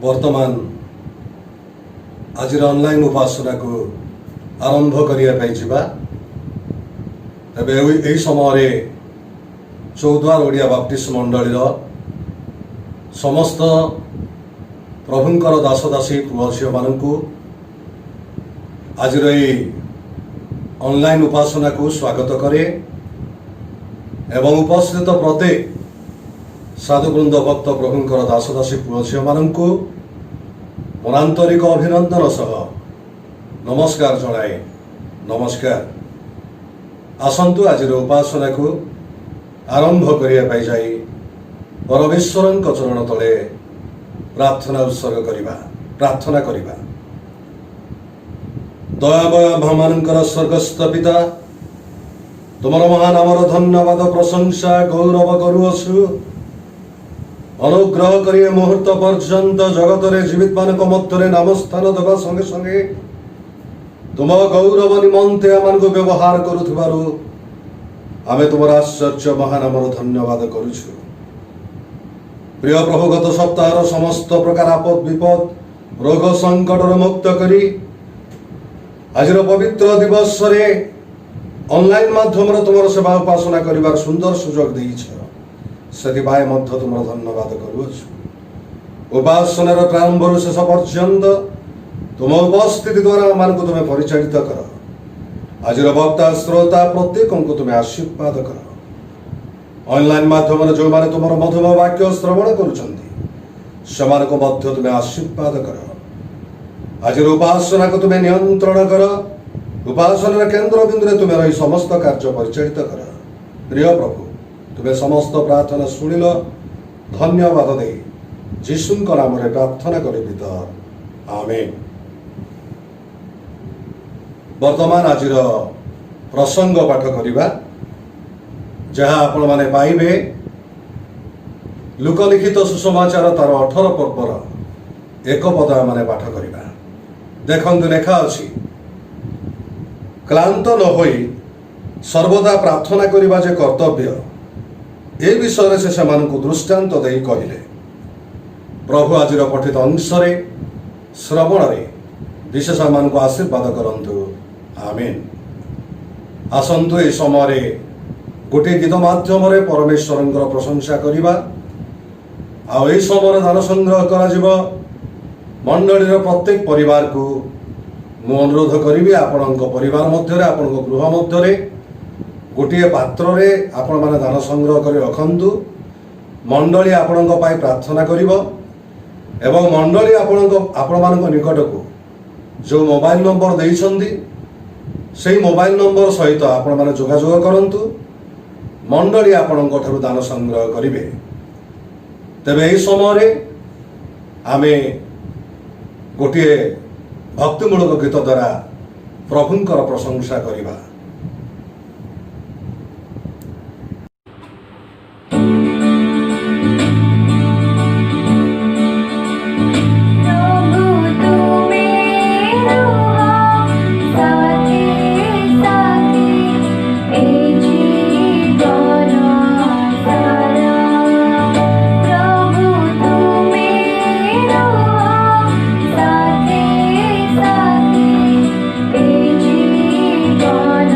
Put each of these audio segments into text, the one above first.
वर्तमान आज ऑनलाइन उपासना को आरंभ करने समय चौद्वार ओडिया बाप्टिस्ट मंडल समस्त प्रभुंकर दास दासी पुओ झील मान आज ऑनलाइन उपासना को स्वागत करे एवं उपस्थित प्रत्येक साधुवृंद भक्त प्रभुंकर दास दासी पुओ झील मान मनांतरिक अभिनंदन सह नमस्कार जनाए नमस्कार। आसंतु आज उपासना को आरंभ करने जाई परमेश्वर चरण तले प्रार्थना उत्सर्ग प्रार्थना करवा। दयामय भगवान स्वर्गस्थ पिता तुमर महानामर धन्यवाद प्रशंसा गौरव करुअछु। अनुग्रह करिए मुहूर्त पर्यंत जगत रे जीवित मानक मध्य नाम स्थान देवा संगे संगे तुम गौरव निमंते आम को व्यवहार करुथिबारु आमे तुमर आश्चर्य महानामर धन्यवाद करुछु। प्रिय प्रभु गत सप्ताह समस्त प्रकार आपद विपद रोग संकट मुक्त करी आज पवित्र दिवस रे ऑनलाइन माध्यम तुम सेवा उपासना करिवार सुंदर सुजोग देइछ से तुम धन्यवाद करुछु। उपासनार प्रारंभ शेष पर्यंत तुम उपस्थिति द्वारा मान को तुम्हें परिचालित कर। आज वक्ता श्रोता प्रत्येक को तुम्हें आशीर्वाद कर। ऑनलाइन माध्यम जो माने तुम मधुम वाक्य श्रवण कर तुम्हें आशीर्वाद कर। आज उपासना को तुम्हें नियंत्रण कर। उपासना केंद्र बिंदु तुम्हें रही समस्त कार्य परिचालित कर। प्रिय प्रभु तुम्हें समस्त प्रार्थना शुणिल धन्यवाद दे जीशुंक नाम रे प्रार्थना करी आमेन। वर्तमान आज प्रसंग पाठ करवा जहाँ आपण माने पाइबे लोकलिखित सुसमाचार तार 18 पर्वर एक पद माने पाठ करवा। देखंतु लेखा अछि क्लांत न होई सर्वदा प्रार्थना करवा जे कर्तव्य ए विषय से दृष्टांत दे कहले। प्रभु आज पठित अंश श्रवण विशेष मान को आशीर्वाद करंतु आमीन। आसंतु ए समय गोटे गीत माध्यम परमेश्वर प्रशंसा करवा। आई समय दान संग्रह कर मंडली प्रत्येक परिवार को मु अनुरोध करी आपण परिवार मध्य आपण गृह मध्य गोटे पात्र रे आपण माने दान संग्रह कर रखंतु। मंडली आपण प्रार्थना करिवो एवं मंडली आपण मान निकट को जो मोबाइल नंबर देइछंदी सेही मोबाइल नंबर सहित आपण माने जोगाजोग करंतु। मंडली आपण दान संग्रह करिवे। तेबे एही समय आमे गोटे भक्तिमूलक गीत द्वारा प्रभुंकर प्रशंसा करिवा। God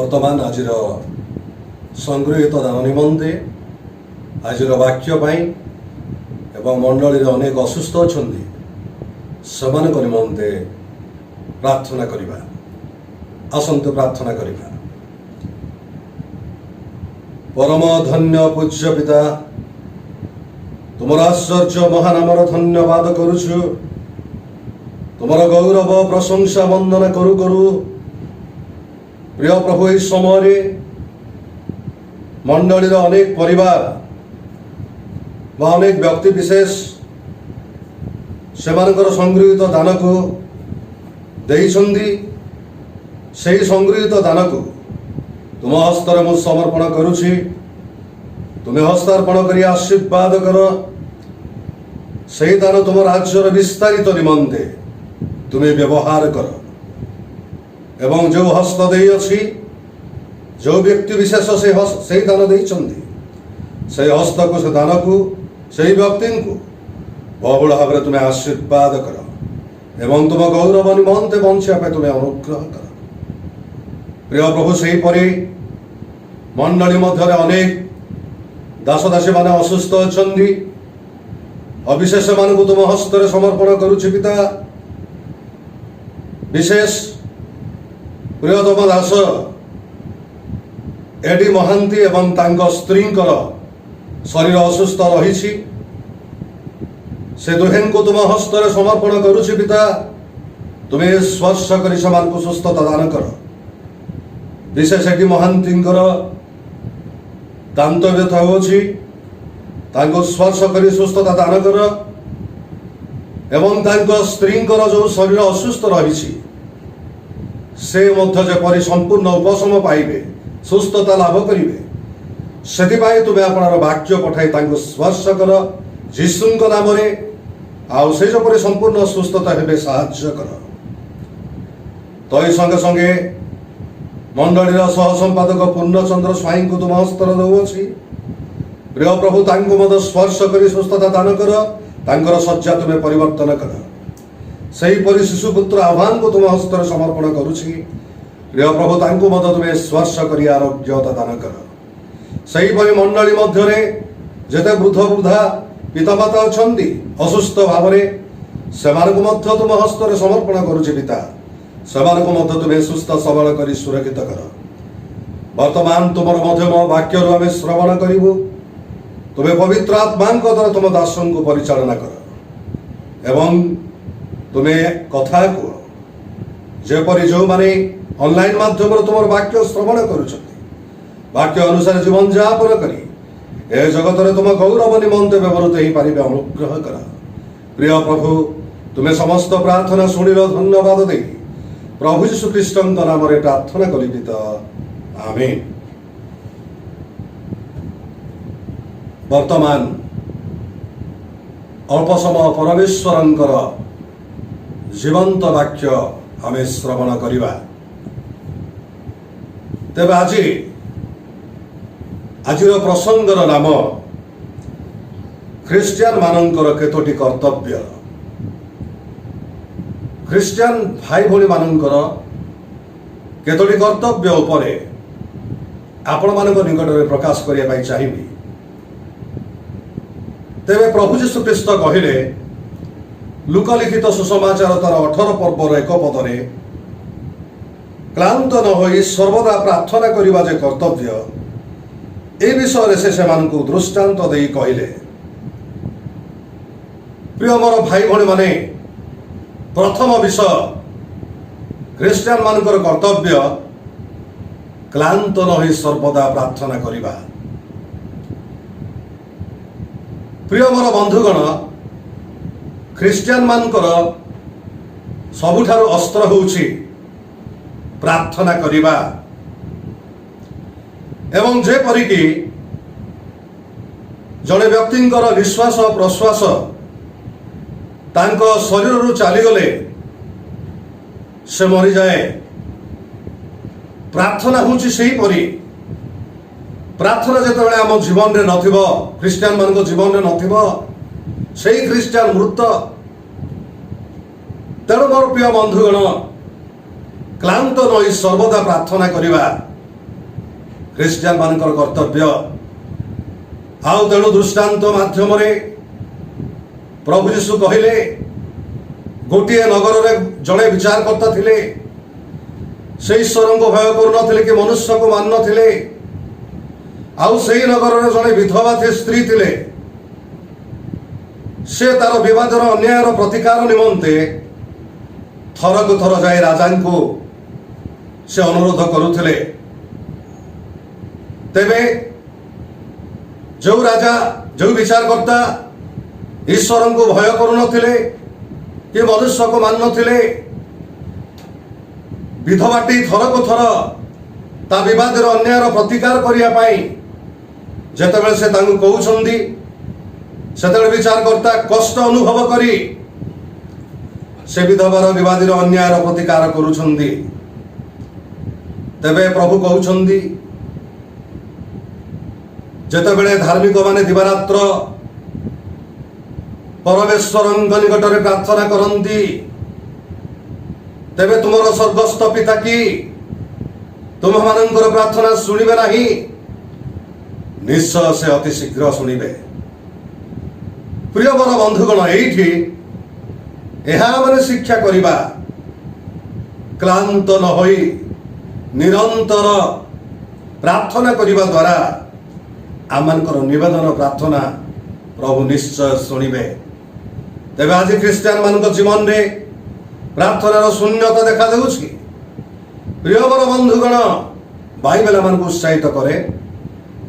वर्तमान आज संगृहित दान निमंते आज वाक्य एवं मंडली अनेक असुस्थ अच्छा निमंते प्रार्थना करिबा। आसंतु प्रार्थना करिबा। परम धन्य पूज्य पिता तुमर आश्चर्य महानामर धन्यवाद करुछु। तुमर गौरव प्रशंसा वंदना करू करू प्रिय प्रभु इस समय मंडली अनेक परिवार व अनेक व्यक्ति विशेष सेमानकर संगृहित दान को देइछन्दी। सेही संगृहित दान को तुम हस्तर मु समर्पण करुछि। तुम्हें हस्तार्पण करी आशीर्वाद कर। सेही दान तुम राज्यर विस्तारित निमंते तुम्हें व्यवहार कर। एवं जो हस्त देई अछि जो व्यक्ति विशेष से दान देइछन्दी से हस्त को से दान को से व्यक्ति को बहुल भाव में तुम्हें आशीर्वाद कर एवं तुम गौरव निमंते बंचिया तुम्हें अनुग्रह कर। प्रिय प्रभु से मंडली मध्य अनेक दासदासी माने असुस्थ अछन्दी। अविशेष मान को तुम हस्तर समर्पण करुछि पिता। विशेष प्रियतम दास एडी महांती एवं तांको स्त्रींकर शरीर असुस्थ रही से दुहें को तुम हस्तर समर्पण करुछि पिता। तुम्हें स्पर्श करी समान को सुस्थता दान कर। विशेष एडी महांतींकर दांत व्यथा होछि तांको स्पर्श करी सुस्थता दान कर एवं तांको स्त्रींकर जो शरीर असुस्थ रही से मध्य जेपरि संपूर्ण उपशम पाइबे सुस्थता लाभ करिवे सेतिपाई तुमे आपणार वाक्य पठाई तांको स्पर्श कर जीशुंक नाम रे आउ से जेपरि संपूर्ण सुस्थता हेबे साहाय्य कर। तई संगे संगे मंडलीर सह संपादक पूर्णचंद्र स्वाई को तुम हस्तर दउछि। प्रिय प्रभु तांको मद स्पर्श करी सुस्थता दान कर। तांकर सज्जा तुम्हें परिवर्तन कर। सही परि शिशुपुत्र आह्वान को तुम हस्तर समर्पण करुछि। प्रिय प्रभु तांको मद तुम्हें स्पर्श करी आरोग्यता दान कर। सही परि मंडली मध्य जेते वृद्ध वृद्धा पितामाता अछन्ति असुस्थ भाव सेमानकु मध्य तुम हस्तर समर्पण करुछि पिता। सेमानकु मध्य तुम्हें सुस्थ सबल करी सुरक्षित कर। वर्तमान तुमर मध्यम वाक्य आमे श्रवण करिबु। तुम्हें पवित्र आत्मांक द्वारा तुम दासन को परिचालना कर एवं तुम्हें कथा को जेपरि जो माने ऑनलाइन माध्यम तुम वाक्य श्रवण करुछन्ति वाक्य अनुसार जीवन यापन करी ए जगत रे तुम गौरव निमंते व्यवहृत ही पारिबे अनुग्रह कर। प्रिय प्रभु तुम्हें समस्त प्रार्थना शुणिल धन्यवाद दे प्रभु यीशु ख्रीष्ट नाम रे प्रार्थना कली पिता आमीन। वर्तमान अल्प समय परमेश्वरंकर जीवंत वाक्य आमे श्रवण करिबा। तेबे आजिर प्रसंगर नाम ख्रिस्टियान मानकर केतोटी कर्तव्य। ख्रिस्टियान भाई भोली मानकर केतोटी कर्तव्य उपरे आपण मानक निकट में प्रकाश करिया पई चाहिबी। तेबे प्रभु यीशु ख्रीष्ट कहिले लुकलिखित सुसमाचार तार 18 पर्वर 1 पदरे क्लांत न होई सर्वदा प्रार्थना करिबा जे कर्तव्य ए विषय से सेमानकु दृष्टांत देई कहिले। प्रिय मोर भाई भणी माने प्रथम विषय ख्रिस्टियान मानकर कर्तव्य क्लांत न होई सर्वदा प्रार्थना करिबा। प्रिय मोर बंधुगण ख्रिस्टियान मानकर सबुठारु अस्त्र होउछि प्रार्थना करिबा एवं जे परिकी जड़े व्यक्तिंकर निश्वास प्रश्वास तांको शरीर चली गले से मरी जाए प्रार्थना होउछि सेही परी। प्रार्थना जेतेबेले आम जीवन रे नथिबो ख्रिस्टियान मानक जीवन रे नथिबो सेही ख्रिस्टियान मृत। तेणु मोर प्रिय बंधुगण क्लांत नई सर्वदा प्रार्थना करिबा ଖ୍ରୀଷ୍ଟିଆନ ମାନଙ୍କର କର୍ତ୍ତବ୍ୟ। ଆଉ ତେଣୁ ଦୃଷ୍ଟାନ୍ତ ମାଧ୍ୟମରେ ପ୍ରଭୁ ଯୀଶୁ କହିଲେ, ଗୋଟିଏ ନଗରରେ ଜଣେ ବିଚାରକର୍ତ୍ତା ଥିଲେ, ସେ ଈଶ୍ୱରଙ୍କୁ ଭୟ କରୁନଥିଲେ କି ମନୁଷ୍ୟକୁ ମାନୁନଥିଲେ। ଆଉ ସେହି ନଗରରେ ଜଣେ ବିଧବା ସ୍ତ୍ରୀ ଥିଲେ। ସେ ତାର ବିବାଦର ଅନ୍ୟାୟର ପ୍ରତିକାର ନିମନ୍ତେ ଥରକୁ ଥର ଯାଇ ରାଜାଙ୍କୁ ସେ ଅନୁରୋଧ କରୁଥିଲେ। ତେବେ ଯେଉଁ ରାଜା, ଯେଉଁ ବିଚାରକର୍ତ୍ତା ଈଶ୍ୱରଙ୍କୁ ଭୟ କରୁନଥିଲେ କି ମନୁଷ୍ୟକୁ ମାନୁନଥିଲେ, ବିଧବାଟି ଥରକୁ ଥର ତା ବିବାଦର ଅନ୍ୟାୟର ପ୍ରତିକାର କରିବା ପାଇଁ ଯେତେବେଳେ ସେ ତାଙ୍କୁ କହୁଛନ୍ତି, ସେତେବେଳେ ବିଚାରକର୍ତ୍ତା କଷ୍ଟ ଅନୁଭବ କରି ସେ ବିଧବାର ବିବାଦୀର ଅନ୍ୟାୟର ପ୍ରତିକାର କରୁଛନ୍ତି। ତେବେ ପ୍ରଭୁ କହୁଛନ୍ତି, ଯେତେବେଳେ ଧାର୍ମିକ ମାନେ ଦିବାରାତ୍ର ପରମେଶ୍ୱରଙ୍କ ନିକଟରେ ପ୍ରାର୍ଥନା କରନ୍ତି, ତେବେ ତୁମର ସ୍ୱର୍ଗସ୍ଥ ପିତା କି ତୁମମାନଙ୍କର ପ୍ରାର୍ଥନା ଶୁଣିବେ ନାହିଁ? ନିଶ୍ଚୟ ସେ ଅତି ଶୀଘ୍ର ଶୁଣିବେ। ପ୍ରିୟବର ବନ୍ଧୁଗଣ, ଏଇଠି ଏହା ମାନେ ଶିକ୍ଷା କରିବା, କ୍ଳାନ୍ତ ନ ହୋଇ ନିରନ୍ତର ପ୍ରାର୍ଥନା କରିବା ଦ୍ୱାରା ଆମମାନଙ୍କର ନିବେଦନ ପ୍ରାର୍ଥନା ପ୍ରଭୁ ନିଶ୍ଚୟ ଶୁଣିବେ। ତେବେ ଆଜି ଖ୍ରୀଷ୍ଟିଆନ ମାନଙ୍କ ଜୀବନରେ ପ୍ରାର୍ଥନାର ଶୂନ୍ୟତା ଦେଖାଦେଉଛି। ପ୍ରିୟବର ବନ୍ଧୁଗଣ, ବାଇବେଲ ଆମମାନଙ୍କୁ ଉତ୍ସାହିତ କରେ,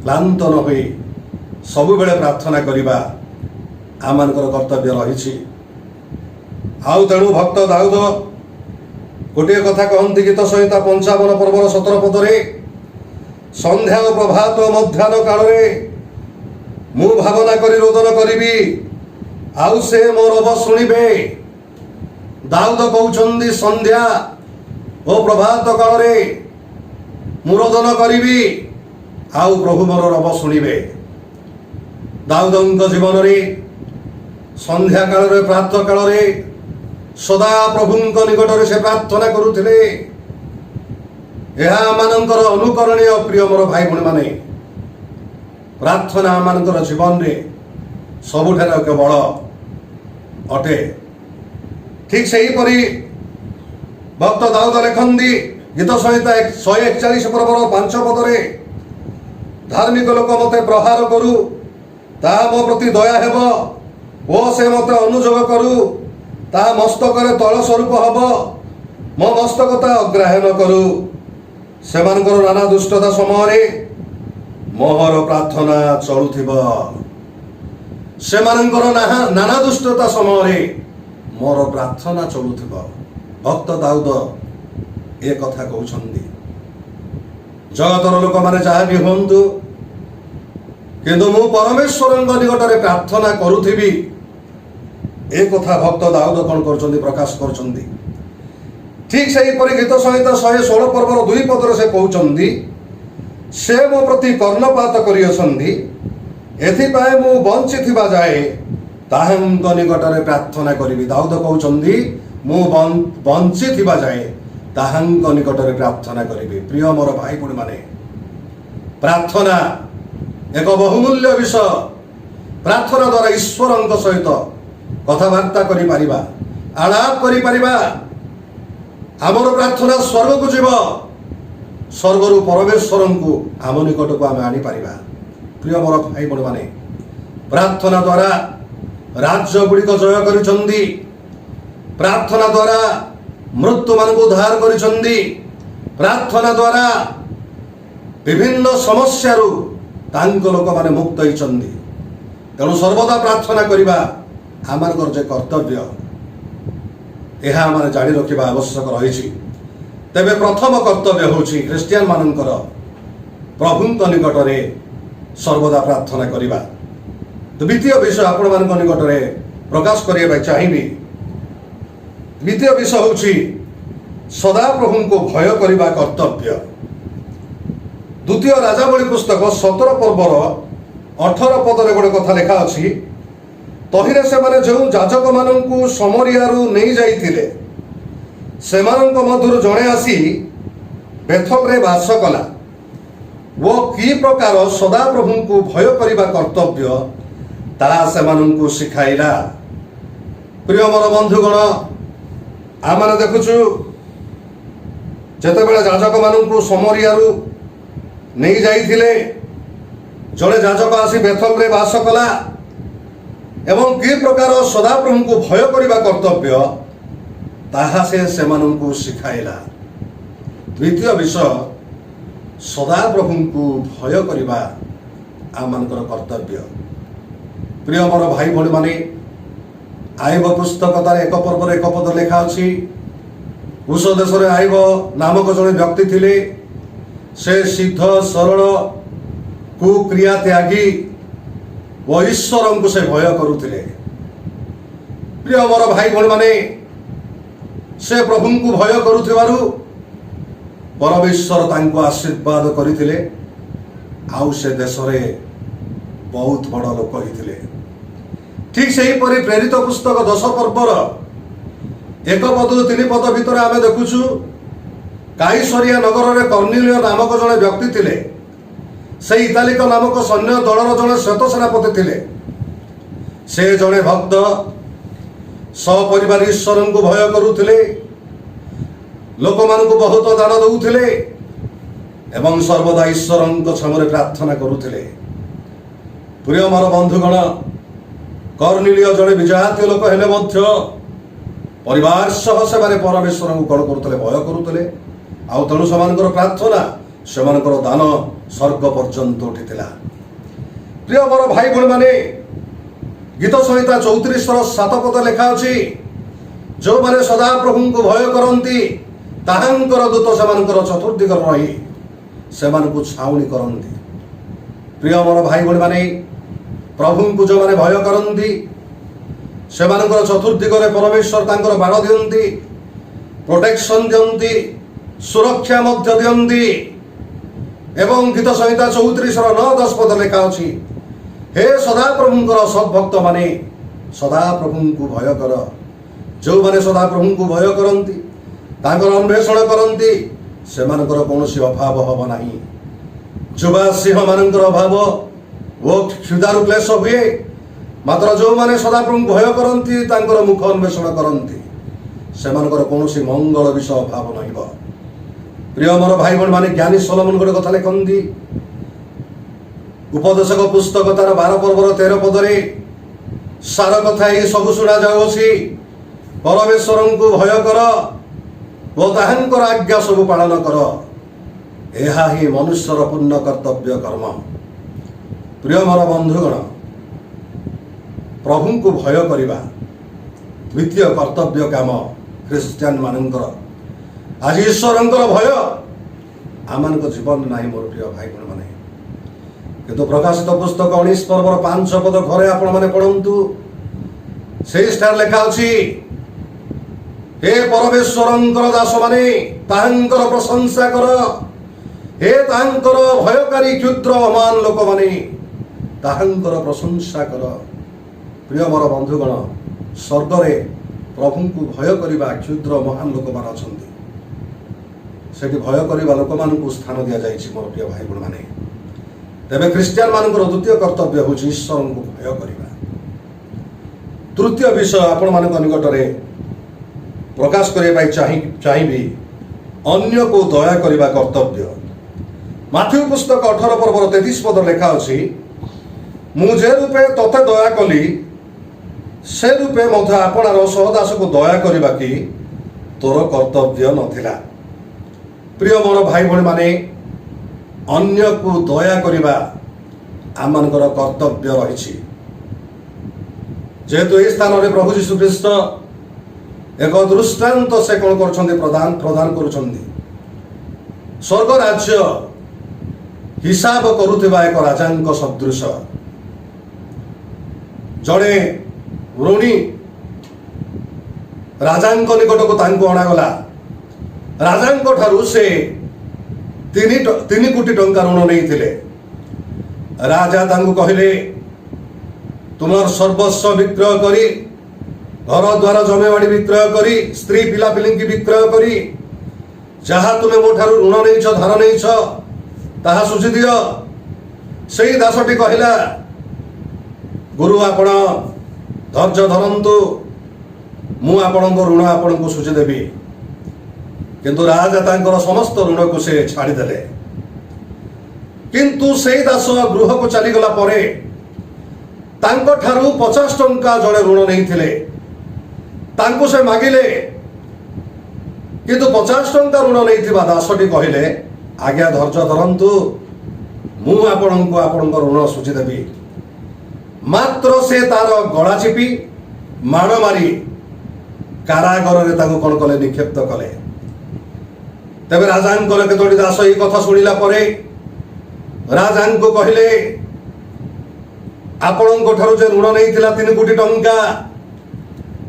କ୍ଳାନ୍ତ ନ ହୋଇ ସବୁବେଳେ ପ୍ରାର୍ଥନା କରିବା ଆମମାନଙ୍କର କର୍ତ୍ତବ୍ୟ ରହିଛି। ଆଉ ତେଣୁ ଭକ୍ତ ଦାଉଦ ଗୋଟିଏ କଥା କହନ୍ତି, ଗୀତ ସଂହିତା 55 ପର୍ବର 17 ପଦରେ, ସନ୍ଧ୍ୟା ଓ ପ୍ରଭାତ ମଧ୍ୟାହ୍ନ କାଳରେ ମୁଁ ଭାବନା କରି ରୋଦନ କରିବି, ଆଉ ସେ ମୋ ରବ ଶୁଣିବେ। ଦାଉଦ କହୁଛନ୍ତି, ସନ୍ଧ୍ୟା ଓ ପ୍ରଭାତ କାଳରେ ମୁଁ ରୋଦନ କରିବି, ଆଉ ପ୍ରଭୁ ମୋର ରବ ଶୁଣିବେ। ଦାଉଦଙ୍କ ଜୀବନରେ ସନ୍ଧ୍ୟା କାଳରେ, ପ୍ରାତଃ କାଳରେ ସଦା ପ୍ରଭୁଙ୍କ ନିକଟରେ ସେ ପ୍ରାର୍ଥନା କରୁଥିଲେ। ଏହା ଆମମାନଙ୍କର ଅନୁକରଣୀୟ। ପ୍ରିୟ ମୋର ଭାଇ ଭଉଣୀମାନେ, ପ୍ରାର୍ଥନା ଆମମାନଙ୍କର ଜୀବନରେ ସବୁଠାରୁ ଏକ ବଳ ଅଟେ। ଠିକ ସେହିପରି ଭକ୍ତ ଦାଉଦ ଲେଖନ୍ତି, ଗୀତ ସଂହିତା 141 ପର୍ବର 5 ପଦରେ, ଧାର୍ମିକ ଲୋକ ମୋତେ ପ୍ରହାର କରୁ, ତାହା ମୋ ପ୍ରତି ଦୟା ହେବ, ଓ ସେ ମୋତେ ଅନୁଯୋଗ କରୁ, ତାହା ମସ୍ତକରେ ତଳ ସ୍ୱରୂପ ହେବ, ମୋ ମସ୍ତକ ତା ଅଗ୍ରାହ୍ୟ ନ କରୁ। ସେମାନଙ୍କର ନାନା ଦୁଷ୍ଟତା ସମୟରେ ମୋହର ପ୍ରାର୍ଥନା ଚଳୁଥିବ। ସେମାନଙ୍କର ନାନା ଦୁଷ୍ଟତା ସମୟରେ ମୋର ପ୍ରାର୍ଥନା ଚଳୁଥିବ। ଭକ୍ତ ଦାଉଦ ଏ କଥା କହୁଛନ୍ତି। ଜଗତର ଲୋକମାନେ ଯାହା ବି ହୁଅନ୍ତୁ, କିନ୍ତୁ ମୁଁ ପରମେଶ୍ୱରଙ୍କ ନିକଟରେ ପ୍ରାର୍ଥନା କରୁଥିବି, ଏ କଥା ଭକ୍ତ ଦାଉଦ କଣ କରୁଛନ୍ତି? ପ୍ରକାଶ କରୁଛନ୍ତି। ଠିକ ସେହିପରି ଗୀତ ସଂହିତା 116 ପର୍ବର 2 ପଦରେ ସେ କହୁଛନ୍ତି, ସେ ମୋ ପ୍ରତି କର୍ଣ୍ଣପାତ କରିଅଛନ୍ତି, ଏଥିପାଇଁ ମୁଁ ବଞ୍ଚିଥିବା ଯାଏ ତାହାଙ୍କ ନିକଟରେ ପ୍ରାର୍ଥନା କରିବି। ଦାଉଦ କହୁଛନ୍ତି, ମୁଁ ବଞ୍ଚିଥିବା ଯାଏ ତାହାଙ୍କ ନିକଟରେ ପ୍ରାର୍ଥନା କରିବି। ପ୍ରିୟ ମୋର ଭାଇ ଭଉଣୀମାନେ, ପ୍ରାର୍ଥନା ଏକ ବହୁମୂଲ୍ୟ ବିଷୟ। ପ୍ରାର୍ଥନା ଦ୍ୱାରା ଈଶ୍ୱରଙ୍କ ସହିତ କଥାବାର୍ତ୍ତା କରିପାରିବା, ଆଳାପ କରିପାରିବା। ଆମର ପ୍ରାର୍ଥନା ସ୍ୱର୍ଗକୁ ଯିବ, ସ୍ୱର୍ଗରୁ ପରମେଶ୍ୱରଙ୍କୁ ଆମ ନିକଟକୁ ଆମେ ଆଣିପାରିବା। ପ୍ରିୟ ମୋର ଭାଇ ଭଉଣୀମାନେ, ପ୍ରାର୍ଥନା ଦ୍ୱାରା ରାଜ୍ୟ ଗୁଡ଼ିକ ଜୟ କରିଛନ୍ତି। ପ୍ରାର୍ଥନା ଦ୍ୱାରା ମୃତ୍ୟୁମାନଙ୍କୁ ଉଦ୍ଧାର କରିଛନ୍ତି। ପ୍ରାର୍ଥନା ଦ୍ୱାରା ବିଭିନ୍ନ ସମସ୍ୟାରୁ ତାଙ୍କ ଲୋକମାନେ ମୁକ୍ତ ହୋଇଛନ୍ତି। ତେଣୁ ସର୍ବଦା ପ୍ରାର୍ଥନା କରିବା ଆମମାନଙ୍କର ଯେ କର୍ତ୍ତବ୍ୟ, ଏହା ଆମେ ଜାଣି ରଖିବା ଆବଶ୍ୟକ ରହିଛି। ତେବେ ପ୍ରଥମ କର୍ତ୍ତବ୍ୟ ହେଉଛି ଖ୍ରୀଷ୍ଟିଆନ ମାନଙ୍କର ପ୍ରଭୁଙ୍କ ନିକଟରେ ସର୍ବଦା ପ୍ରାର୍ଥନା କରିବା। ଦ୍ୱିତୀୟ ବିଷୟ ଆପଣମାନଙ୍କ ନିକଟରେ ପ୍ରକାଶ କରିବା ପାଇଁ ଚାହିଁବି। ଦ୍ୱିତୀୟ ବିଷୟ ହେଉଛି ସଦାପ୍ରଭୁଙ୍କୁ ଭୟ କରିବା କର୍ତ୍ତବ୍ୟ। ଦ୍ୱିତୀୟ ରାଜାବଳୀ ପୁସ୍ତକ 17 ପର୍ବର 18 ପଦରେ ଗୋଟେ କଥା ଲେଖା ଅଛି, ତହିଁରେ ସେମାନେ ଯେଉଁ ଯାଜକମାନଙ୍କୁ ସମରିଆରୁ ନେଇ ଯାଇଥିଲେ, ସେମାନଙ୍କ ମଧ୍ୟରୁ ଜଣେ ଆସି ବେଥଲରେ ବାସ କଲା। वो कि प्रकार सदा प्रभु को भय करने कर्तव्य ताहा सेमानंकु शिखाइला। प्रिय मोर बंधुगण आम देखुचु जेतेबेले जाजक मानू समरियारू नहीं जाइथिले जड़े जाजक आसी बेथल रे बास कला एवं कि प्रकार सदाप्रभु को भय करने कर्तव्य ताहा से सेमानंकु शिखाइला। द्वितीय विषय सदाप्रभु को भय करने आमनकर कर्तव्य। प्रिय मोर भाई भौणी माने आईब पुस्तकतार एक पर्वर एक पद लेखा अच्छी कुश देश में आईब नामक जड़े व्यक्ति थिले से सिद्ध सरल कुक्रिया त्यागी व ईश्वर को से भय करुले। प्रिय मोर भाई भौणी माने से प्रभु को भय करुथिबारु परमेश्वर तांको आशीर्वाद करथिले आउ से देश में बहुत बड़ लोक होइथिले। ठीक से ही परि प्रेरित पुस्तक 10 पर्वर 1 पद 3 पद भितर आमे देखुछु काइसरिया नगर में कर्निलिय नामक जड़े व्यक्ति थिले से इतालिक नामक सैन्य दलर जड़े श्वेत सेनापति थिले। से जड़े भक्त सपरिवार ईश्वर को भय करुथिले लोक मान को बहुत दान दउथिले एवं सर्वदा ईश्वर क्षमरे प्रार्थना करुथिले। प्रिय मोर बंधुगण कर्निलिय जड़े विजातीय लोक हेले मध्य परिवार सह से परमेश्वर को कौन करुले भय करुले आउ तेणु से प्रार्थना से दान स्वर्ग पर्यंत उठिला। प्रिय मोर भाई भौणी माने गीत संहिता 34:7 पद लेखा अच्छी जो माने सदा प्रभु को भय करती ताहांकर दूत सेमानकर चतुर्दिग रही सेमानकु छाउणी करती। प्रिय मोर भाई भौणी माने प्रभु को जो माने भय करती सेमानकर चतुर्दिगरे परमेश्वर तांकर बाण दियंती प्रोटेक्शन दियंती सुरक्षा मध्य दियंती एवं गीत संहिता 34:9-10 पद लेखा अच्छी हे सदा प्रभुंकर सद्भक्त माने सदा प्रभु को भय कर जो माने सदा प्रभु को भय करती तांकर अन्वेषण करती सेमानकर कौनसी अभाव हब नाही। जुबा सिंह मानकर अभाव वो क्षुधारु क्लेश हुए मात्र जो माने सदा प्रभु भय करती तांकर मुख अन्वेषण करती सेमानकर कौनसी मंगल विषय अभाव नहीं। प्रिय मोर भाई भौणी माने ज्ञानी सोलोमन गोटे कथा लिखती उपदेशक पुस्तक तार 12 पर्वर 13 पदरे सार कथा ये सब शुणा जाऊँगी परमेश्वर को भय कर वो ताहांकर आज्ञा सब पालन कर यह ही मनुष्यर पूर्ण कर्तव्य कर्म। प्रिय मोर बंधुगण प्रभु को भय करवा द्वितीय कर्तव्य काम ख्रीस्टियान मानकर आज ईश्वर भय आम जीवन ना मोर प्रिय भाई भौणी माने किंतु प्रकाशित पुस्तक 19 पर्वर 5 पद घरे आपण माने पढ़ंतु से स्टार लेखा अछि हे परमेश्वरंकर दास माने ताहांकर प्रशंसा कर हे ताहांकर भयकारी क्षुद्र अमान लोक माने ताहांकर प्रशंसा कर। प्रिय मोर बंधुगण स्वर्ग रे प्रभु को भय करवा क्षुद्र महान लोक मान अछंती सेठी भय करवा लोक मान को स्थान दिया जाइछि। मोर प्रिय भाई भौणी माने तेबे ख्रीस्टियान मानकर द्वितीय कर्तव्य हूँ ईश्वर को भय करवा। तृतीय विषय आपण मान निकट में प्रकाश करने चाहिए अन्य को दया करने कर्तव्य। माथ्यू पुस्तक 18 पर्वर 33 पद लेखा अच्छी मुझे रूपे तोते दया कली से रूपे मध्य आपणार सहदास को दया करवा कि तोर कर्तव्य नथिला। प्रिय मोर भाई भौणी माने अन्य को दया करवा आमनकर कर्तव्य रही। जेहेतु ये स्थान में प्रभु यीशु ख्रीष्ट एक दृष्टांत से कौन कर प्रदान करुछंती स्वर्ग राज्य हिसाब करुथिबा एक राजांक सदृश जड़े ऋणी राजांक निकट को तांको अणागला राजांक ठारू से 3 कोटी टंका ऋण नहीं थिले। राजा तांको कहले तुमर सर्वस्व विक्रय करी घर द्वार जमेवाड़ी विक्रय करी स्त्री पिला पिली विक्रय करी जहाँ तुम्हें मो ठारू ऋण नहीं धार नहीं ତାହା ସୁଝି ଦିଅ। ସେଇ ଦାସଟି କହିଲା, ଗୁରୁ ଆପଣ ଧୈର୍ଯ୍ୟ ଧରନ୍ତୁ, ମୁଁ ଆପଣଙ୍କ ଋଣ ଆପଣଙ୍କୁ ସୁଝିଦେବି। କିନ୍ତୁ ରାଜା ତାଙ୍କର ସମସ୍ତ ଋଣକୁ ସେ ଛାଡ଼ିଦେଲେ। କିନ୍ତୁ ସେଇ ଦାସ ଗୃହକୁ ଚାଲିଗଲା ପରେ ତାଙ୍କଠାରୁ 50 ଟଙ୍କା ଜଣେ ଋଣ ନେଇଥିଲେ, ତାଙ୍କୁ ସେ ମାଗିଲେ। କିନ୍ତୁ 50 ଟଙ୍କା ଋଣ ନେଇଥିବା ଦାସଟି କହିଲେ, ଆଜ୍ଞା ଧୈର୍ଯ୍ୟ ଧରନ୍ତୁ, ମୁଁ ଆପଣଙ୍କୁ ଆପଣଙ୍କ ଋଣ ସୁଝିଦେବି। ମାତ୍ର ସେ ତାର ଗଳା ଚିପି ମାଡ଼ ମାରି କାରାଗାରରେ ତାଙ୍କୁ କ'ଣ କଲେ? ନିକ୍ଷେପ୍ତ କଲେ। ତେବେ ରାଜାଙ୍କର କେତୋଟି ଦାସ ଏହି କଥା ଶୁଣିଲା ପରେ ରାଜାଙ୍କୁ କହିଲେ, ଆପଣଙ୍କ ଠାରୁ ଯେ ଋଣ ନେଇଥିଲା 3 କୋଟି ଟଙ୍କା,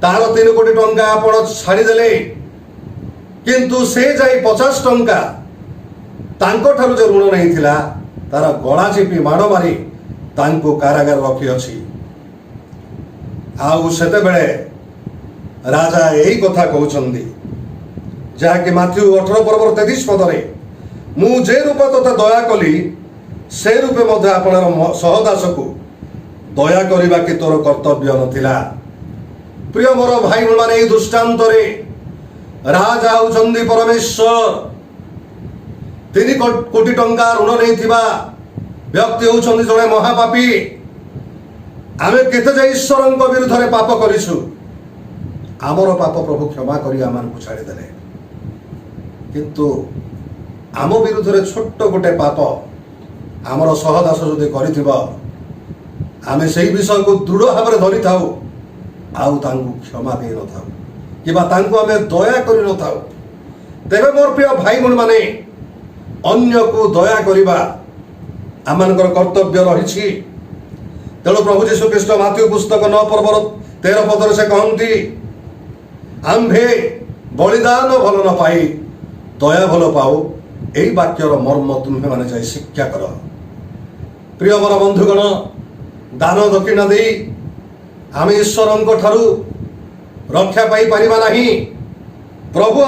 ତାର 3 କୋଟି ଟଙ୍କା ଆପଣ ଛାଡ଼ିଦେଲେ। କିନ୍ତୁ ସେ ଯାଇ 50 ଟଙ୍କା ତାଙ୍କ ଠାରୁ ଯେ ଋଣ ନେଇଥିଲା ତାର ଗଳା ଚିପି ମାଡ଼ ମାରି ତାଙ୍କୁ କାରାଗାର ରଖିଅଛି। ଆଉ ସେତେବେଳେ ରାଜା ଏହି କଥା କହୁଛନ୍ତି, ଯାହାକି ମାଥ୍ୟୁ 18 ପର୍ବର 33 ପଦରେ, ମୁଁ ଯେ ରୂପ ତୋତେ ଦୟା କଲି ସେ ରୂପେ ମଧ୍ୟ ଆପଣର ସହଦାସକୁ ଦୟା କରିବା କି ତୋର କର୍ତ୍ତବ୍ୟ ନଥିଲା। ପ୍ରିୟ ମୋର ଭାଇ ମାନେ, ଏହି ଦୃଷ୍ଟାନ୍ତରେ ରାଜା ହେଉଛନ୍ତି ପରମେଶ୍ୱର। 3 କୋଟି ଟଙ୍କା ଋଣ ନେଇଥିବା ବ୍ୟକ୍ତି ହେଉଛନ୍ତି ଜଣେ ମହାପାପୀ। ଆମେ କେତେ ଯେ ଈଶ୍ୱରଙ୍କ ବିରୁଦ୍ଧରେ ପାପ କରିଛୁ, ଆମର ପାପ ପ୍ରଭୁ କ୍ଷମା କରି ଆମମାନଙ୍କୁ ଛାଡ଼ିଦେଲେ। କିନ୍ତୁ ଆମ ବିରୁଦ୍ଧରେ ଛୋଟ ଗୋଟେ ପାପ ଆମର ସହଦାସ ଯଦି କରିଥିବ, ଆମେ ସେଇ ବିଷୟକୁ ଦୃଢ଼ ଭାବରେ ଧରିଥାଉ, ଆଉ ତାଙ୍କୁ କ୍ଷମା ଦେଇନଥାଉ କିମ୍ବା ତାଙ୍କୁ ଆମେ ଦୟା କରିନଥାଉ। ତେବେ ମୋର ପ୍ରିୟ ଭାଇ ଭଉଣୀମାନେ, ଅନ୍ୟକୁ ଦୟା କରିବା ଆମମାନଙ୍କର କର୍ତ୍ତବ୍ୟ ରହିଛି। ତେଣୁ ପ୍ରଭୁ ଯୀଶୁ ଖ୍ରୀଷ୍ଟ ମାଥ୍ୟୁ ପୁସ୍ତକ 9 ପର୍ବର 13 ପଦରେ ସେ କହନ୍ତି, ଆମ୍ଭେ ବଳିଦାନ ଭଲ ନ ପାଇ ଦୟା ଭଲ ପାଉ। ଏହି ବାକ୍ୟର ମର୍ମ ତୁମ୍ଭେମାନେ ଯାଇ ଶିକ୍ଷା କର। ପ୍ରିୟ ମୋର ବନ୍ଧୁଗଣ, ଦାନ ଦକ୍ଷିଣା ଦେଇ ଆମେ ଈଶ୍ୱରଙ୍କ ଠାରୁ ରକ୍ଷା ପାଇପାରିବା ନାହିଁ। ପ୍ରଭୁ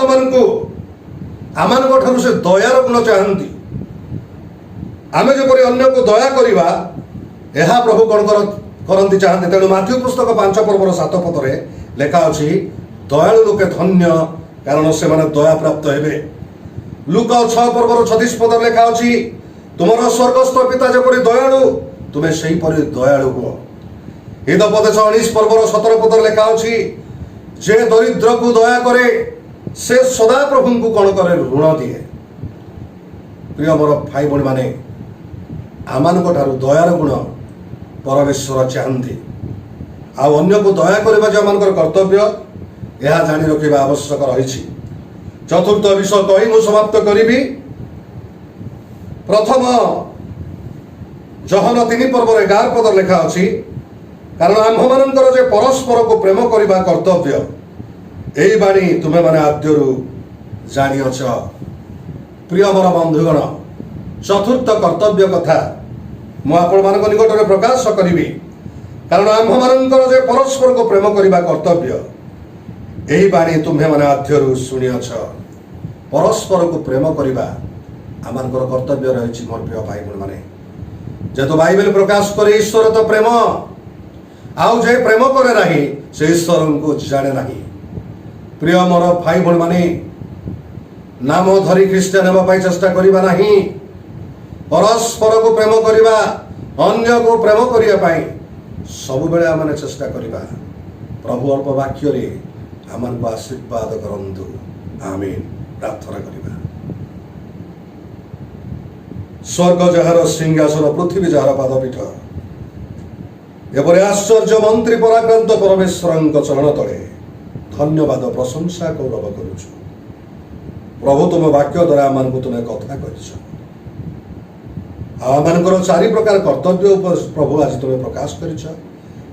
ଆମମାନଙ୍କ ଠାରୁ ସେ ଦୟାର ଗୁଣ ଚାହାନ୍ତି। ଆମେ ଯେପରି ଅନ୍ୟକୁ ଦୟା କରିବା, ଏହା ପ୍ରଭୁ କ'ଣ କରନ୍ତି ଚାହାନ୍ତି। ତେଣୁ ମାଥ୍ୟୁ ପୁସ୍ତକ 5 ପର୍ବର 7 ପଦରେ ଲେଖା ଅଛି, ଦୟାଳୁ ଲୋକେ ଧନ୍ୟ, କାରଣ ସେମାନେ ଦୟା ପ୍ରାପ୍ତ ହେବେ। ଲୁକା 6 ପର୍ବର 36 ପଦରେ ଲେଖା ଅଛି, ତୁମର ସ୍ୱର୍ଗସ୍ଥ ପିତା ଯେପରି ଦୟାଳୁ, ତୁମେ ସେହିପରି ଦୟାଳୁ ହୁଅ। ହିତୋପଦେଶ 19 ପର୍ବର 17 ପଦରେ ଲେଖା ଅଛି, ଯେ ଦରିଦ୍ରକୁ ଦୟା କରେ ସେ ସଦା ପ୍ରଭୁଙ୍କୁ କ'ଣ କରେ? ଋଣ ଦିଏ। ପ୍ରିୟ ମୋର ଭାଇ ଭଉଣୀ ମାନେ, ଆମମାନଙ୍କ ଠାରୁ ଦୟାର ଗୁଣ ପରମେଶ୍ୱର ଚାହାନ୍ତି। ଆଉ ଅନ୍ୟକୁ ଦୟା କରିବା ଯେ ଆମମାନଙ୍କର କର୍ତ୍ତବ୍ୟ, ଏହା ଜାଣି ରଖିବା ଆବଶ୍ୟକ ରହିଛି। ଚତୁର୍ଥ ବିଷୟ କହି ମୁଁ ସମାପ୍ତ କରିବି। ପ୍ରଥମ ଜହନ 3 ପର୍ବର 11 ପଦରେ ଲେଖା ଅଛି, କାରଣ ଆମ୍ଭମାନଙ୍କର ଯେ ପରସ୍ପରକୁ ପ୍ରେମ କରିବା କର୍ତ୍ତବ୍ୟ, ଏହି ବାଣୀ ତୁମେମାନେ ଆଦ୍ୟରୁ ଜାଣିଅଛ। ପ୍ରିୟ ମୋର ବନ୍ଧୁଗଣ, ଚତୁର୍ଥ କର୍ତ୍ତବ୍ୟ କଥା ମୁଁ ଆପଣମାନଙ୍କ ନିକଟରେ ପ୍ରକାଶ କରିବି। କାରଣ ଆମ୍ଭମାନଙ୍କର ଯେ ପରସ୍ପରକୁ ପ୍ରେମ କରିବା କର୍ତ୍ତବ୍ୟ, ଏହି ବାଣୀ ତୁମ୍ଭେମାନେ ଆଦ୍ୟରୁ ଶୁଣିଅଛ। ପରସ୍ପରକୁ ପ୍ରେମ କରିବା ଆମମାନଙ୍କର କର୍ତ୍ତବ୍ୟ ରହିଛି। ମୋର ପ୍ରିୟ ଭାଇ ଭଉଣୀମାନେ, ଯେହେତୁ ବାଇବେଲ ପ୍ରକାଶ କରେ ଈଶ୍ୱର ତ ପ୍ରେମ, ଆଉ ଯେ ପ୍ରେମ କରେ ନାହିଁ ସେ ଈଶ୍ୱରଙ୍କୁ ଜାଣେ ନାହିଁ। ପ୍ରିୟ ମୋର ଭାଇ ଭଉଣୀମାନେ, ନାମ ଧରି ଖ୍ରୀଷ୍ଟିଆନ ହେବା ପାଇଁ ଚେଷ୍ଟା କରିବା ନାହିଁ। ପରସ୍ପରକୁ ପ୍ରେମ କରିବା, ଅନ୍ୟକୁ ପ୍ରେମ କରିବା ପାଇଁ ସବୁବେଳେ ଆମେ ଚେଷ୍ଟା କରିବା। ପ୍ରଭୁ ଅଳ୍ପ ବାକ୍ୟରେ ଆମମାନଙ୍କୁ ଆଶୀର୍ବାଦ କରନ୍ତୁ। ଆମେନ୍। ପ୍ରାର୍ଥନା କରିବା। ସ୍ୱର୍ଗ ଯାହାର ସିଂହାସନ, ପୃଥିବୀ ଯାହାର ପାଦପୀଠ, ଏପରି ଆଶ୍ଚର୍ଯ୍ୟ ମନ୍ତ୍ରୀ ପରାକ୍ରାନ୍ତ ପରମେଶ୍ୱରଙ୍କ ଚରଣ ତଳେ ଧନ୍ୟବାଦ ପ୍ରଶଂସା ଗୌରବ କରୁଛୁ। ପ୍ରଭୁ ତୁମ ବାକ୍ୟ ଦ୍ୱାରା ଆମମାନଙ୍କୁ ତୁମେ କଥା କରିଛ। ଆଉ ଆମମାନଙ୍କର 4 ପ୍ରକାର କର୍ତ୍ତବ୍ୟ ପ୍ରଭୁ ଆଜି ତୁମେ ପ୍ରକାଶ କରିଛ।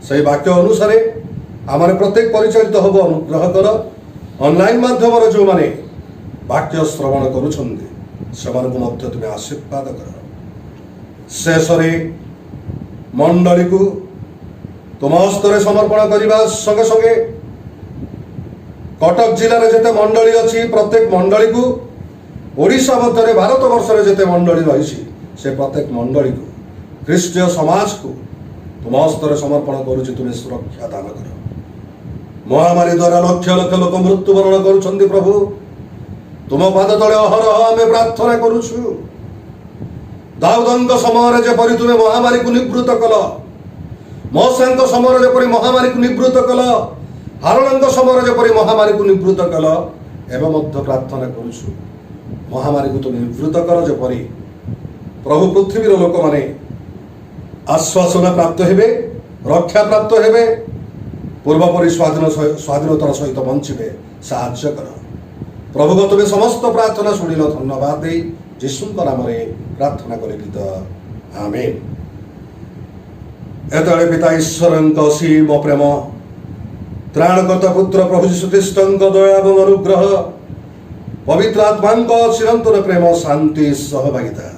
ସେହି ବାକ୍ୟ ଅନୁସାରେ ଆମେ ପ୍ରତ୍ୟେକ ପରିଚାଳିତ ହବ। ଅନୁଗ୍ରହ କର। ଅନଲାଇନ୍ ମାଧ୍ୟମରେ ଯେଉଁମାନେ ବାକ୍ୟ ଶ୍ରବଣ କରୁଛନ୍ତି ସେମାନଙ୍କୁ ମଧ୍ୟ ତୁମେ ଆଶୀର୍ବାଦ କର। ଶେଷରେ ମଣ୍ଡଳୀକୁ ତୁମ ହସ୍ତରେ ସମର୍ପଣ କରିବା ସଙ୍ଗେ ସଙ୍ଗେ କଟକ ଜିଲ୍ଲାରେ ଯେତେ ମଣ୍ଡଳୀ ଅଛି, ପ୍ରତ୍ୟେକ ମଣ୍ଡଳୀକୁ, ଓଡ଼ିଶା ମଧ୍ୟରେ ଭାରତ ବର୍ଷରେ ଯେତେ ମଣ୍ଡଳୀ ରହିଛି से प्रत्येक मंडली को ख्रीष्टीय समाज को तुम हस्तर समर्पण करुछि। तुम्हें सुरक्षा दान कर। महामारी द्वारा लक्ष लक्ष लोक मृत्युवरण करुछन्ति प्रभु, तुम पाद तले अहरह आमे प्रार्थना करुछु। दाऊदଙ୍କ ସମୟରେ ଯେପରି ତୁମେ ମହାମାରୀକୁ ନିବୃତ୍ତ କଲ, ମୋଶଙ୍କ ସମୟରେ ଯେପରି ମହାମାରୀକୁ ନିବୃତ୍ତ କଲ, ହାରଣଙ୍କ ସମୟରେ ଯେପରି ମହାମାରୀକୁ ନିବୃତ୍ତ କଲ, ଏବେ ମଧ୍ୟ ପ୍ରାର୍ଥନା କରୁଛୁ ମହାମାରୀକୁ ତୁମେ ନିବୃତ୍ତ କର, ଯେପରି ପ୍ରଭୁ ପୃଥିବୀର ଲୋକମାନେ ଆଶ୍ୱାସନା ପ୍ରାପ୍ତ ହେବେ, ରକ୍ଷା ପ୍ରାପ୍ତ ହେବେ, ପୂର୍ବପରି ସ୍ୱାଧୀନତାର ସହିତ ବଞ୍ଚିବେ। ସାହାଯ୍ୟ କର ପ୍ରଭୁଙ୍କ, ତୁମେ ସମସ୍ତ ପ୍ରାର୍ଥନା ଶୁଣିଲ। ଧନ୍ୟବାଦ ଦେଇ ଯୀଶୁଙ୍କ ନାମରେ ପ୍ରାର୍ଥନା କଲେ ଗୀତ ଆମେନ୍। ଏତେବେଳେ ପିତା ଈଶ୍ୱରଙ୍କ ଅସୀମ ପ୍ରେମ, ତ୍ରାଣକର୍ତ୍ତା ପୁତ୍ର ପ୍ରଭୁ ଯୀଶୁ ଖ୍ରୀଷ୍ଟଙ୍କ ଦୟା ଏବଂ ଅନୁଗ୍ରହ, ପବିତ୍ର ଆତ୍ମାଙ୍କ ଚିରନ୍ତନ ପ୍ରେମ, ଶାନ୍ତି, ସହଭାଗିତା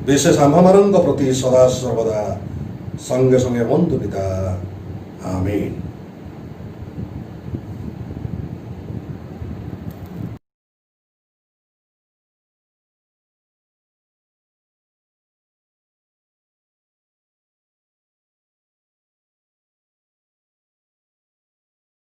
ବିଶେଷ ଆମ୍ଭମାନଙ୍କ ପ୍ରତି ସଦା ସର୍ବଦା ସଙ୍ଗେ ସଙ୍ଗେ ହୁଅନ୍ତୁ ପିତା। ଆମେନ୍।